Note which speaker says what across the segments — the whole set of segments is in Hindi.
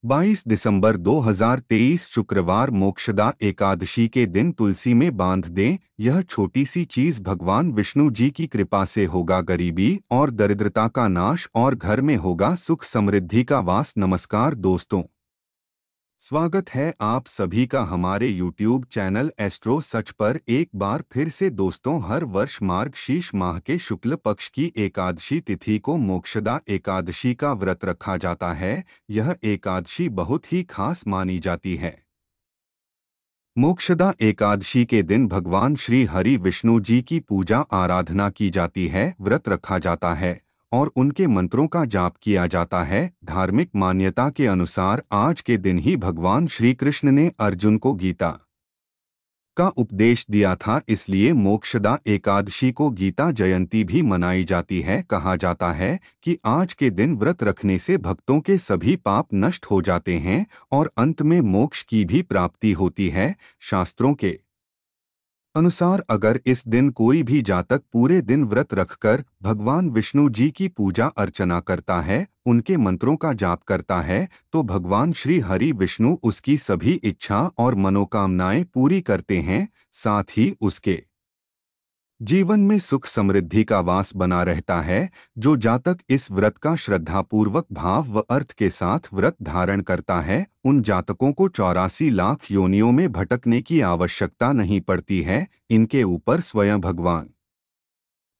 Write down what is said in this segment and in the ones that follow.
Speaker 1: 22 दिसंबर 2023 शुक्रवार मोक्षदा एकादशी के दिन तुलसी में बांध दें। यह छोटी सी चीज भगवान विष्णु जी की कृपा से होगा गरीबी और दरिद्रता का नाश और घर में होगा सुख समृद्धि का वास। नमस्कार दोस्तों, स्वागत है आप सभी का हमारे YouTube चैनल एस्ट्रो सच पर एक बार फिर से। दोस्तों, हर वर्ष मार्गशीर्ष माह के शुक्ल पक्ष की एकादशी तिथि को मोक्षदा एकादशी का व्रत रखा जाता है। यह एकादशी बहुत ही खास मानी जाती है। मोक्षदा एकादशी के दिन भगवान श्री हरि विष्णु जी की पूजा आराधना की जाती है, व्रत रखा जाता है और उनके मंत्रों का जाप किया जाता है। धार्मिक मान्यता के अनुसार आज के दिन ही भगवान श्री कृष्ण ने अर्जुन को गीता का उपदेश दिया था, इसलिए मोक्षदा एकादशी को गीता जयंती भी मनाई जाती है। कहा जाता है कि आज के दिन व्रत रखने से भक्तों के सभी पाप नष्ट हो जाते हैं और अंत में मोक्ष की भी प्राप्ति होती है। शास्त्रों के अनुसार अगर इस दिन कोई भी जातक पूरे दिन व्रत रखकर भगवान विष्णु जी की पूजा अर्चना करता है, उनके मंत्रों का जाप करता है, तो भगवान श्री हरि विष्णु उसकी सभी इच्छा और मनोकामनाएं पूरी करते हैं। साथ ही उसके जीवन में सुख समृद्धि का वास बना रहता है। जो जातक इस व्रत का श्रद्धापूर्वक भाव व अर्थ के साथ व्रत धारण करता है, उन जातकों को 84 लाख योनियों में भटकने की आवश्यकता नहीं पड़ती है। इनके ऊपर स्वयं भगवान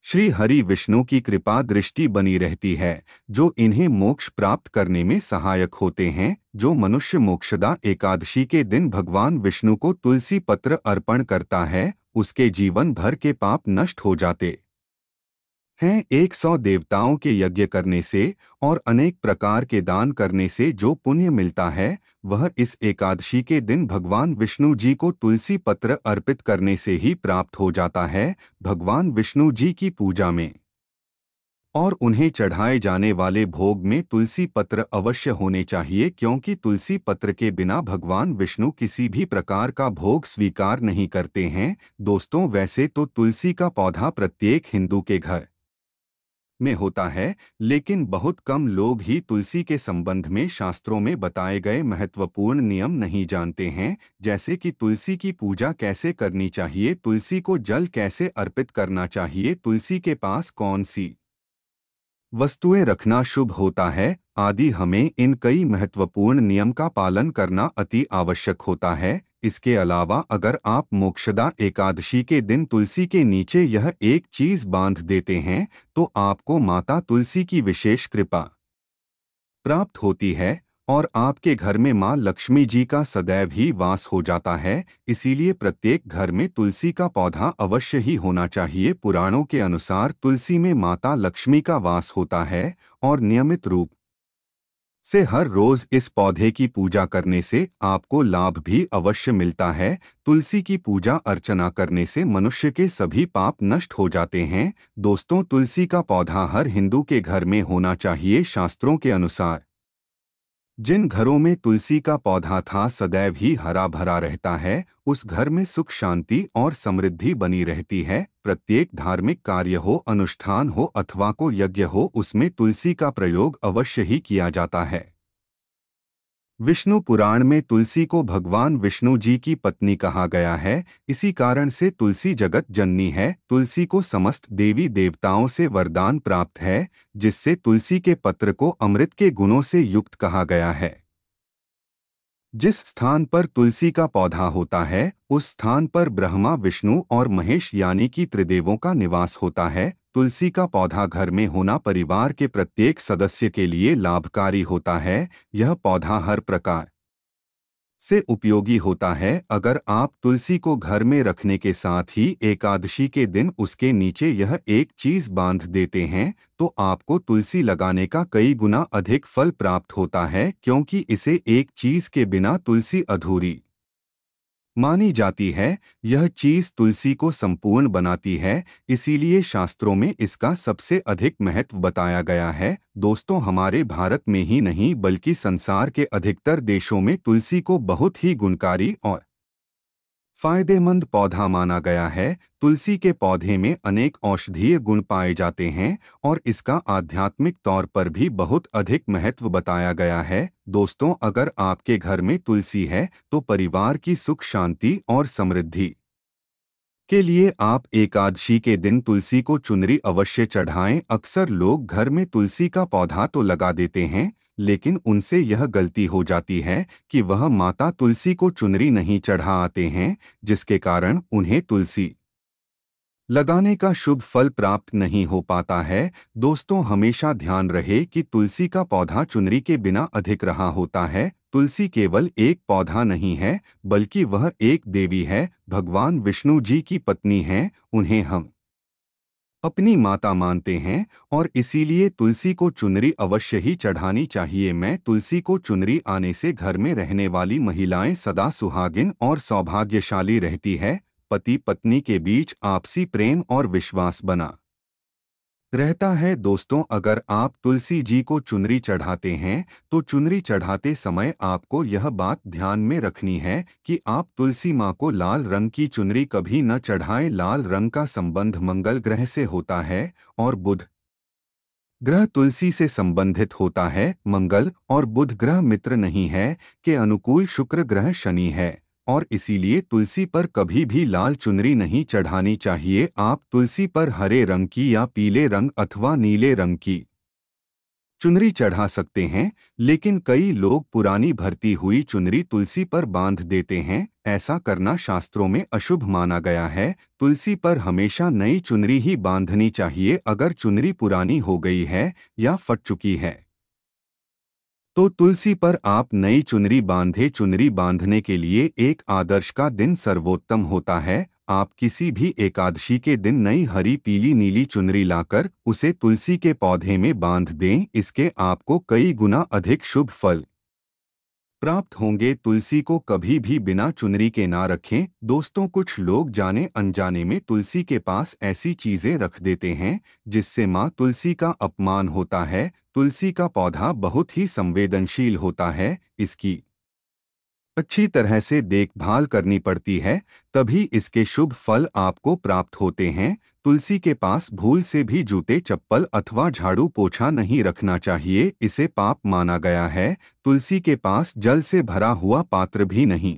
Speaker 1: श्री हरि विष्णु की कृपा दृष्टि बनी रहती है, जो इन्हें मोक्ष प्राप्त करने में सहायक होते हैं। जो मनुष्य मोक्षदा एकादशी के दिन भगवान विष्णु को तुलसी पत्र अर्पण करता है, उसके जीवन भर के पाप नष्ट हो जाते हैं। 100 देवताओं के यज्ञ करने से और अनेक प्रकार के दान करने से जो पुण्य मिलता है, वह इस एकादशी के दिन भगवान विष्णु जी को तुलसी पत्र अर्पित करने से ही प्राप्त हो जाता है। भगवान विष्णु जी की पूजा में और उन्हें चढ़ाए जाने वाले भोग में तुलसी पत्र अवश्य होने चाहिए, क्योंकि तुलसी पत्र के बिना भगवान विष्णु किसी भी प्रकार का भोग स्वीकार नहीं करते हैं। दोस्तों, वैसे तो तुलसी का पौधा प्रत्येक हिंदू के घर में होता है, लेकिन बहुत कम लोग ही तुलसी के संबंध में शास्त्रों में बताए गए महत्वपूर्ण नियम नहीं जानते हैं, जैसे कि तुलसी की पूजा कैसे करनी चाहिए, तुलसी को जल कैसे अर्पित करना चाहिए, तुलसी के पास कौन सी वस्तुएं रखना शुभ होता है आदि। हमें इन कई महत्वपूर्ण नियम का पालन करना अति आवश्यक होता है। इसके अलावा अगर आप मोक्षदा एकादशी के दिन तुलसी के नीचे यह एक चीज बांध देते हैं, तो आपको माता तुलसी की विशेष कृपा प्राप्त होती है और आपके घर में मां लक्ष्मी जी का सदैव ही वास हो जाता है। इसीलिए प्रत्येक घर में तुलसी का पौधा अवश्य ही होना चाहिए। पुराणों के अनुसार तुलसी में माता लक्ष्मी का वास होता है और नियमित रूप से हर रोज इस पौधे की पूजा करने से आपको लाभ भी अवश्य मिलता है। तुलसी की पूजा अर्चना करने से मनुष्य के सभी पाप नष्ट हो जाते हैं। दोस्तों, तुलसी का पौधा हर हिंदू के घर में होना चाहिए। शास्त्रों के अनुसार जिन घरों में तुलसी का पौधा था सदैव ही हरा भरा रहता है, उस घर में सुख शांति और समृद्धि बनी रहती है। प्रत्येक धार्मिक कार्य हो, अनुष्ठान हो अथवा को यज्ञ हो, उसमें तुलसी का प्रयोग अवश्य ही किया जाता है। विष्णु पुराण में तुलसी को भगवान विष्णु जी की पत्नी कहा गया है। इसी कारण से तुलसी जगत जननी है। तुलसी को समस्त देवी देवताओं से वरदान प्राप्त है, जिससे तुलसी के पत्र को अमृत के गुणों से युक्त कहा गया है। जिस स्थान पर तुलसी का पौधा होता है, उस स्थान पर ब्रह्मा, विष्णु और महेश यानी कि त्रिदेवों का निवास होता है। तुलसी का पौधा घर में होना परिवार के प्रत्येक सदस्य के लिए लाभकारी होता है। यह पौधा हर प्रकार से उपयोगी होता है। अगर आप तुलसी को घर में रखने के साथ ही एकादशी के दिन उसके नीचे यह एक चीज बांध देते हैं, तो आपको तुलसी लगाने का कई गुना अधिक फल प्राप्त होता है, क्योंकि इसे एक चीज के बिना तुलसी अधूरी मानी जाती है। यह चीज तुलसी को संपूर्ण बनाती है, इसीलिए शास्त्रों में इसका सबसे अधिक महत्व बताया गया है। दोस्तों, हमारे भारत में ही नहीं बल्कि संसार के अधिकतर देशों में तुलसी को बहुत ही गुणकारी और फायदेमंद पौधा माना गया है। तुलसी के पौधे में अनेक औषधीय गुण पाए जाते हैं और इसका आध्यात्मिक तौर पर भी बहुत अधिक महत्व बताया गया है। दोस्तों, अगर आपके घर में तुलसी है तो परिवार की सुख शांति और समृद्धि के लिए आप एकादशी के दिन तुलसी को चुनरी अवश्य चढ़ाएं। अक्सर लोग घर में तुलसी का पौधा तो लगा देते हैं, लेकिन उनसे यह गलती हो जाती है कि वह माता तुलसी को चुनरी नहीं चढ़ा आते हैं, जिसके कारण उन्हें तुलसी लगाने का शुभ फल प्राप्त नहीं हो पाता है। दोस्तों, हमेशा ध्यान रहे कि तुलसी का पौधा चुनरी के बिना अधिक रहा होता है। तुलसी केवल एक पौधा नहीं है, बल्कि वह एक देवी है, भगवान विष्णु जी की पत्नी है। उन्हें हम अपनी माता मानते हैं और इसीलिए तुलसी को चुनरी अवश्य ही चढ़ानी चाहिए। मैं तुलसी को चुनरी आने से घर में रहने वाली महिलाएं सदा सुहागिन और सौभाग्यशाली रहती है। पति पत्नी के बीच आपसी प्रेम और विश्वास बना रहता है। दोस्तों, अगर आप तुलसी जी को चुनरी चढ़ाते हैं तो चुनरी चढ़ाते समय आपको यह बात ध्यान में रखनी है कि आप तुलसी माँ को लाल रंग की चुनरी कभी न चढ़ाएं। लाल रंग का संबंध मंगल ग्रह से होता है और बुध ग्रह तुलसी से संबंधित होता है। मंगल और बुध ग्रह मित्र नहीं है, के अनुकूल शुक्र ग्रह शनि है और इसीलिए तुलसी पर कभी भी लाल चुनरी नहीं चढ़ानी चाहिए। आप तुलसी पर हरे रंग की या पीले रंग अथवा नीले रंग की चुनरी चढ़ा सकते हैं, लेकिन कई लोग पुरानी भरती हुई चुनरी तुलसी पर बांध देते हैं। ऐसा करना शास्त्रों में अशुभ माना गया है। तुलसी पर हमेशा नई चुनरी ही बांधनी चाहिए। अगर चुनरी पुरानी हो गई है या फट चुकी है तो तुलसी पर आप नई चुनरी बांधे। चुनरी बांधने के लिए एक आदर्श का दिन सर्वोत्तम होता है। आप किसी भी एकादशी के दिन नई हरी पीली नीली चुनरी लाकर उसे तुलसी के पौधे में बांध दें। इसके आपको कई गुना अधिक शुभ फल प्राप्त होंगे। तुलसी को कभी भी बिना चुनरी के ना रखें। दोस्तों, कुछ लोग जाने अनजाने में तुलसी के पास ऐसी चीजें रख देते हैं जिससे माँ तुलसी का अपमान होता है। तुलसी का पौधा बहुत ही संवेदनशील होता है, इसकी अच्छी तरह से देखभाल करनी पड़ती है, तभी इसके शुभ फल आपको प्राप्त होते हैं। तुलसी के पास भूल से भी जूते चप्पल अथवा झाड़ू पोछा नहीं रखना चाहिए, इसे पाप माना गया है। तुलसी के पास जल से भरा हुआ पात्र भी नहीं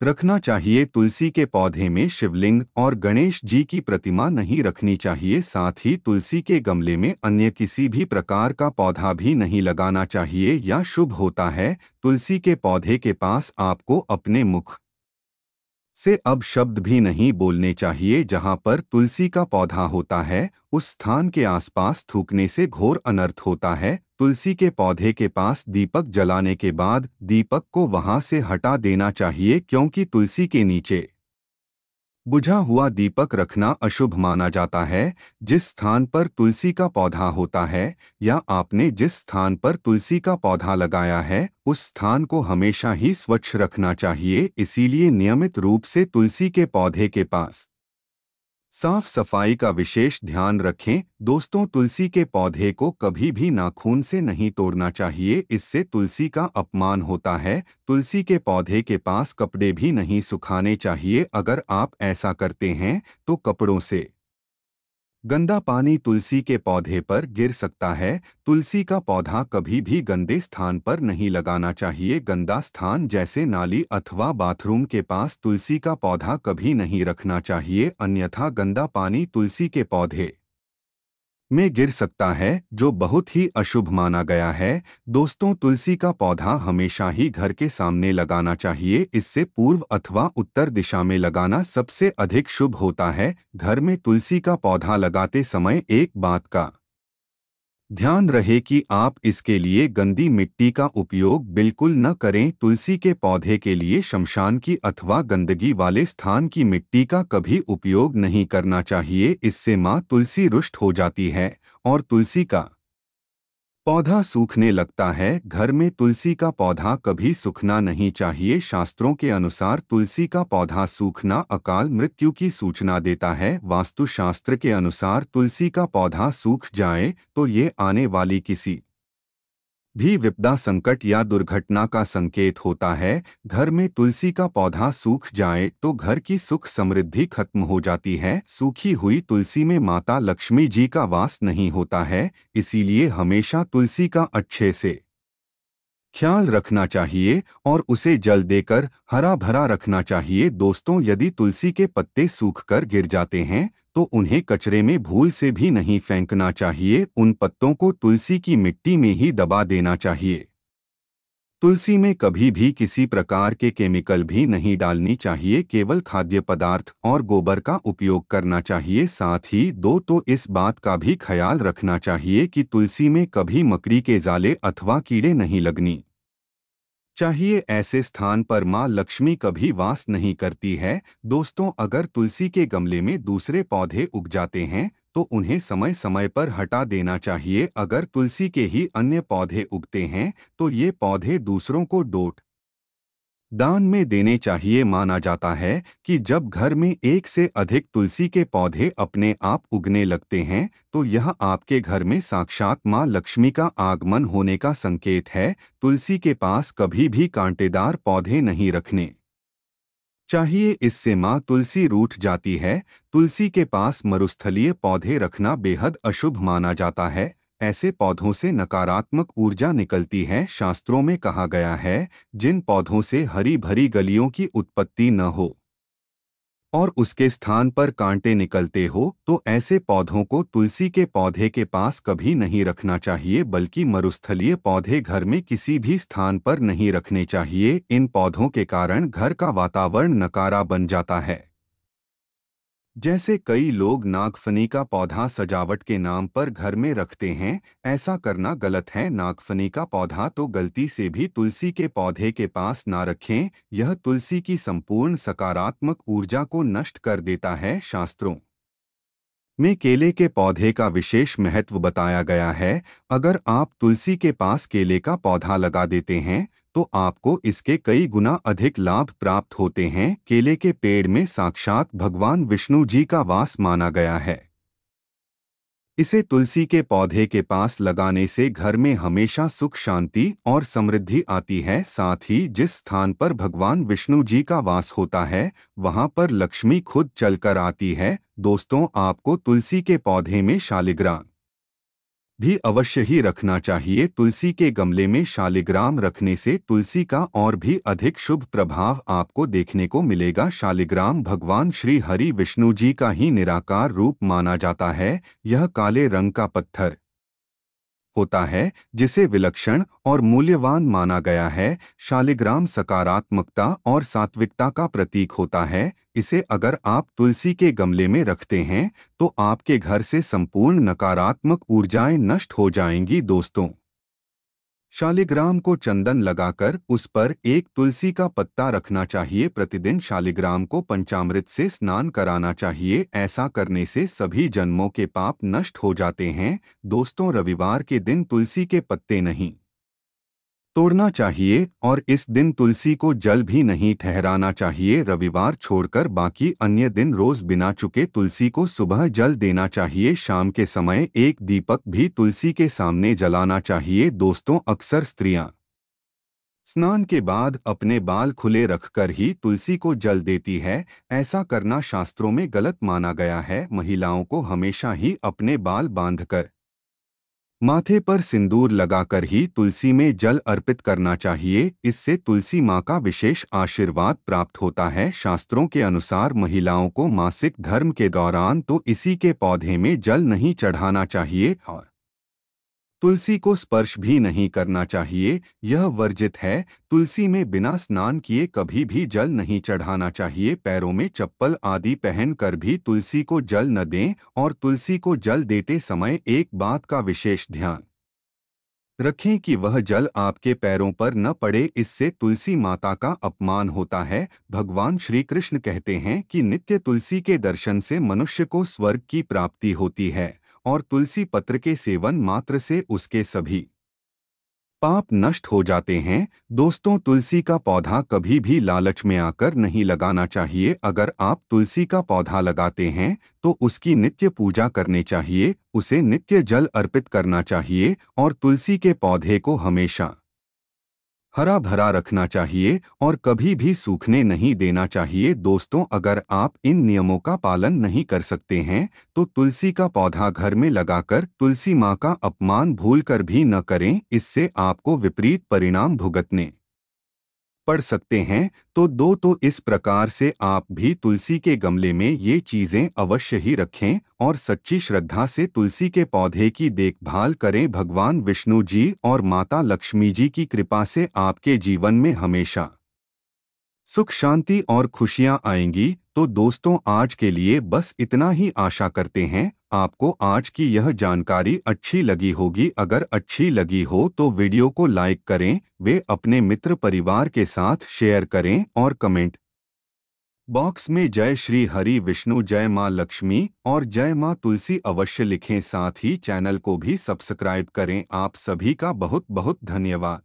Speaker 1: रखना चाहिए। तुलसी के पौधे में शिवलिंग और गणेश जी की प्रतिमा नहीं रखनी चाहिए। साथ ही तुलसी के गमले में अन्य किसी भी प्रकार का पौधा भी नहीं लगाना चाहिए या शुभ होता है। तुलसी के पौधे के पास आपको अपने मुख से अब शब्द भी नहीं बोलने चाहिए। जहां पर तुलसी का पौधा होता है उस स्थान के आसपास थूकने से घोर अनर्थ होता है। तुलसी के पौधे के पास दीपक जलाने के बाद दीपक को वहां से हटा देना चाहिए, क्योंकि तुलसी के नीचे बुझा हुआ दीपक रखना अशुभ माना जाता है। जिस स्थान पर तुलसी का पौधा होता है या आपने जिस स्थान पर तुलसी का पौधा लगाया है उस स्थान को हमेशा ही स्वच्छ रखना चाहिए। इसीलिए नियमित रूप से तुलसी के पौधे के पास साफ सफाई का विशेष ध्यान रखें। दोस्तों, तुलसी के पौधे को कभी भी नाखून से नहीं तोड़ना चाहिए, इससे तुलसी का अपमान होता है। तुलसी के पौधे के पास कपड़े भी नहीं सुखाने चाहिए। अगर आप ऐसा करते हैं तो कपड़ों से गंदा पानी तुलसी के पौधे पर गिर सकता है। तुलसी का पौधा कभी भी गंदे स्थान पर नहीं लगाना चाहिए। गंदा स्थान जैसे नाली अथवा बाथरूम के पास तुलसी का पौधा कभी नहीं रखना चाहिए, अन्यथा गंदा पानी तुलसी के पौधे में गिर सकता है, जो बहुत ही अशुभ माना गया है। दोस्तों, तुलसी का पौधा हमेशा ही घर के सामने लगाना चाहिए। इससे पूर्व अथवा उत्तर दिशा में लगाना सबसे अधिक शुभ होता है। घर में तुलसी का पौधा लगाते समय एक बात का ध्यान रहे कि आप इसके लिए गंदी मिट्टी का उपयोग बिल्कुल न करें। तुलसी के पौधे के लिए शमशान की अथवा गंदगी वाले स्थान की मिट्टी का कभी उपयोग नहीं करना चाहिए। इससे माँ तुलसी रुष्ट हो जाती है और तुलसी का पौधा सूखने लगता है। घर में तुलसी का पौधा कभी सूखना नहीं चाहिए। शास्त्रों के अनुसार तुलसी का पौधा सूखना अकाल मृत्यु की सूचना देता है। वास्तुशास्त्र के अनुसार तुलसी का पौधा सूख जाए तो ये आने वाली किसी भी विपदा, संकट या दुर्घटना का संकेत होता है। घर में तुलसी का पौधा सूख जाए तो घर की सुख समृद्धि खत्म हो जाती है। सूखी हुई तुलसी में माता लक्ष्मी जी का वास नहीं होता है, इसीलिए हमेशा तुलसी का अच्छे से ख्याल रखना चाहिए और उसे जल देकर हरा भरा रखना चाहिए। दोस्तों, यदि तुलसी के पत्ते सूखकर गिर जाते हैं तो उन्हें कचरे में भूल से भी नहीं फेंकना चाहिए। उन पत्तों को तुलसी की मिट्टी में ही दबा देना चाहिए। तुलसी में कभी भी किसी प्रकार के केमिकल भी नहीं डालनी चाहिए, केवल खाद्य पदार्थ और गोबर का उपयोग करना चाहिए। साथ ही तो इस बात का भी ख्याल रखना चाहिए कि तुलसी में कभी मकड़ी के जाले अथवा कीड़े नहीं लगनी चाहिए। ऐसे स्थान पर मां लक्ष्मी कभी वास नहीं करती है। दोस्तों, अगर तुलसी के गमले में दूसरे पौधे उग जाते हैं तो उन्हें समय समय पर हटा देना चाहिए। अगर तुलसी के ही अन्य पौधे उगते हैं तो ये पौधे दूसरों को डोट दान में देने चाहिए। माना जाता है कि जब घर में एक से अधिक तुलसी के पौधे अपने आप उगने लगते हैं तो यह आपके घर में साक्षात मां लक्ष्मी का आगमन होने का संकेत है। तुलसी के पास कभी भी कांटेदार पौधे नहीं रखने चाहिए, इससे मां तुलसी रूठ जाती है। तुलसी के पास मरुस्थलीय पौधे रखना बेहद अशुभ माना जाता है। ऐसे पौधों से नकारात्मक ऊर्जा निकलती है। शास्त्रों में कहा गया है, जिन पौधों से हरी भरी गलियों की उत्पत्ति न हो और उसके स्थान पर कांटे निकलते हो तो ऐसे पौधों को तुलसी के पौधे के पास कभी नहीं रखना चाहिए, बल्कि मरुस्थलीय पौधे घर में किसी भी स्थान पर नहीं रखने चाहिए। इन पौधों के कारण घर का वातावरण नकारा बन जाता है। जैसे कई लोग नागफनी का पौधा सजावट के नाम पर घर में रखते हैं, ऐसा करना गलत है। नागफनी का पौधा तो गलती से भी तुलसी के पौधे के पास ना रखें, यह तुलसी की संपूर्ण सकारात्मक ऊर्जा को नष्ट कर देता है। शास्त्रों में केले के पौधे का विशेष महत्व बताया गया है। अगर आप तुलसी के पास केले का पौधा लगा देते हैं तो आपको इसके कई गुना अधिक लाभ प्राप्त होते हैं। केले के पेड़ में साक्षात भगवान विष्णु जी का वास माना गया है। इसे तुलसी के पौधे के पास लगाने से घर में हमेशा सुख, शांति और समृद्धि आती है। साथ ही जिस स्थान पर भगवान विष्णु जी का वास होता है वहां पर लक्ष्मी खुद चलकर आती है। दोस्तों, आपको तुलसी के पौधे में शालिग्राम भी अवश्य ही रखना चाहिए। तुलसी के गमले में शालिग्राम रखने से तुलसी का और भी अधिक शुभ प्रभाव आपको देखने को मिलेगा। शालिग्राम भगवान श्री हरि विष्णु जी का ही निराकार रूप माना जाता है। यह काले रंग का पत्थर होता है जिसे विलक्षण और मूल्यवान माना गया है। शालिग्राम सकारात्मकता और सात्विकता का प्रतीक होता है। इसे अगर आप तुलसी के गमले में रखते हैं तो आपके घर से संपूर्ण नकारात्मक ऊर्जाएं नष्ट हो जाएंगी। दोस्तों, शालिग्राम को चंदन लगाकर उस पर एक तुलसी का पत्ता रखना चाहिए। प्रतिदिन शालिग्राम को पंचामृत से स्नान कराना चाहिए। ऐसा करने से सभी जन्मों के पाप नष्ट हो जाते हैं। दोस्तों, रविवार के दिन तुलसी के पत्ते नहीं तोड़ना चाहिए और इस दिन तुलसी को जल भी नहीं ठहराना चाहिए। रविवार छोड़कर बाकी अन्य दिन रोज बिना चुके तुलसी को सुबह जल देना चाहिए। शाम के समय एक दीपक भी तुलसी के सामने जलाना चाहिए। दोस्तों, अक्सर स्त्रियां स्नान के बाद अपने बाल खुले रखकर ही तुलसी को जल देती है। ऐसा करना शास्त्रों में गलत माना गया है। महिलाओं को हमेशा ही अपने बाल बांधकर माथे पर सिंदूर लगाकर ही तुलसी में जल अर्पित करना चाहिए। इससे तुलसी माँ का विशेष आशीर्वाद प्राप्त होता है। शास्त्रों के अनुसार महिलाओं को मासिक धर्म के दौरान तो इसी के पौधे में जल नहीं चढ़ाना चाहिए और तुलसी को स्पर्श भी नहीं करना चाहिए, यह वर्जित है। तुलसी में बिना स्नान किए कभी भी जल नहीं चढ़ाना चाहिए। पैरों में चप्पल आदि पहनकर भी तुलसी को जल न दें और तुलसी को जल देते समय एक बात का विशेष ध्यान रखें कि वह जल आपके पैरों पर न पड़े, इससे तुलसी माता का अपमान होता है। भगवान श्री कृष्ण कहते हैं कि नित्य तुलसी के दर्शन से मनुष्य को स्वर्ग की प्राप्ति होती है और तुलसी पत्र के सेवन मात्र से उसके सभी पाप नष्ट हो जाते हैं। दोस्तों, तुलसी का पौधा कभी भी लालच में आकर नहीं लगाना चाहिए। अगर आप तुलसी का पौधा लगाते हैं तो उसकी नित्य पूजा करनी चाहिए, उसे नित्य जल अर्पित करना चाहिए और तुलसी के पौधे को हमेशा हरा भरा रखना चाहिए और कभी भी सूखने नहीं देना चाहिए। दोस्तों, अगर आप इन नियमों का पालन नहीं कर सकते हैं तो तुलसी का पौधा घर में लगाकर तुलसी माँ का अपमान भूलकर भी न करें, इससे आपको विपरीत परिणाम भुगतने पड़ सकते हैं। तो इस प्रकार से आप भी तुलसी के गमले में ये चीजें अवश्य ही रखें और सच्ची श्रद्धा से तुलसी के पौधे की देखभाल करें। भगवान विष्णु जी और माता लक्ष्मी जी की कृपा से आपके जीवन में हमेशा सुख शांति और खुशियां आएंगी। तो दोस्तों, आज के लिए बस इतना ही। आशा करते हैं आपको आज की यह जानकारी अच्छी लगी होगी। अगर अच्छी लगी हो तो वीडियो को लाइक करें, वे अपने मित्र परिवार के साथ शेयर करें और कमेंट बॉक्स में जय श्री हरि विष्णु, जय मां लक्ष्मी और जय मां तुलसी अवश्य लिखें। साथ ही चैनल को भी सब्सक्राइब करें। आप सभी का बहुत बहुत धन्यवाद।